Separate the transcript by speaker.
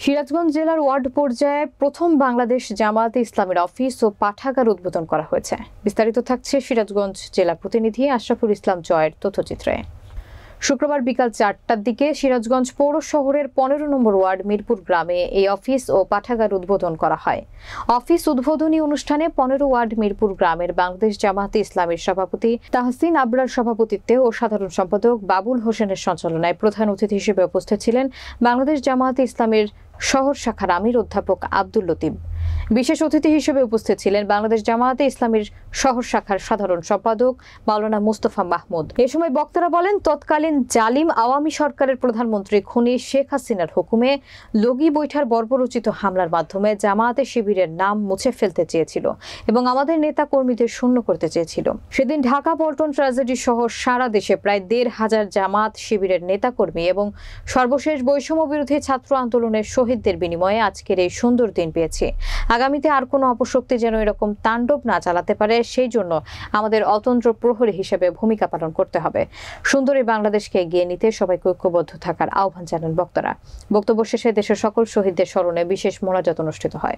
Speaker 1: সিরাজগঞ্জ জেলার ওয়ার্ড পর্যায়ে প্রথম বাংলাদেশ জামায়াতে ইসলামের অফিস ও পাঠাগার উদ্বোধন করা হয়েছে। বিস্তারিত থাকছে সিরাজগঞ্জ জেলা প্রতিনিধি আশরাফুল ইসলাম জয়ের তথ্যচিত্রে। শুক্রবার বিকাল 4টার দিকে সিরাজগঞ্জ পৌর শহরের 15 নম্বর ওয়ার্ড মিরপুর গ্রামে এই অফিস ও পাঠাগার উদ্বোধন করা হয়। অফিস উদ্বোধনী অনুষ্ঠানে 15 ওয়ার্ড মিরপুর গ্রামের বাংলাদেশ জামায়াতে ইসলামের সভাপতি তাহসিন আবরার সভাপতিত্বে ও সাধারণ সম্পাদক বাবুল হোসেনের সঞ্চালনায় প্রধান অতিথি হিসেবে উপস্থিত ছিলেন বাংলাদেশ জামায়াতে ইসলামের শহর শাখার আমির অধ্যাপক আব্দুল লতিফ। বিশেষ অতিথি হিসেবে উপস্থিত ছিলেন বাংলাদেশ জামায়াতে ইসলামের শহর শাখার সাধারণ সম্পাদক মাওলানা মুস্তফা মাহমুদ। এ সময় বক্তারা বলেন, তৎকালীন জালিম আওয়ামী সরকারের প্রধানমন্ত্রী খুনি শেখ হাসিনার হুকুমে লগি বৈঠার বর্বরোচিত হামলার মাধ্যমে জামায়াতে শিবিরের নাম মুছে ফেলতে চেয়েছিল এবং আমাদের নেতা কর্মীদের শূন্য করতে চেয়েছিল। সেদিন ঢাকা পল্টন ট্র্যাজেডি সহ সারা দেশে প্রায় 1,500 জামায়াত শিবিরের নেতাকর্মী এবং সর্বশেষ বৈষম্য বিরোধী ছাত্র আন্দোলনের শহীদদের বিনিময়ে আজকের এই সুন্দর দিন পেয়েছি। আগামীতে আর কোনো অপশক্তি যেন এরকম তাণ্ডব না চালাতে পারে, সেই জন্য আমাদের অতন্ত্র প্রহরী হিসেবে ভূমিকা পালন করতে হবে। সুন্দর এই বাংলাদেশকে এগিয়ে নিতে সবাইকে ঐক্যবদ্ধ থাকার আহ্বান জানান বক্তারা। বক্তব্য শেষে দেশের সকল শহীদদের স্মরণে বিশেষ মোনাজাত অনুষ্ঠিত হয়।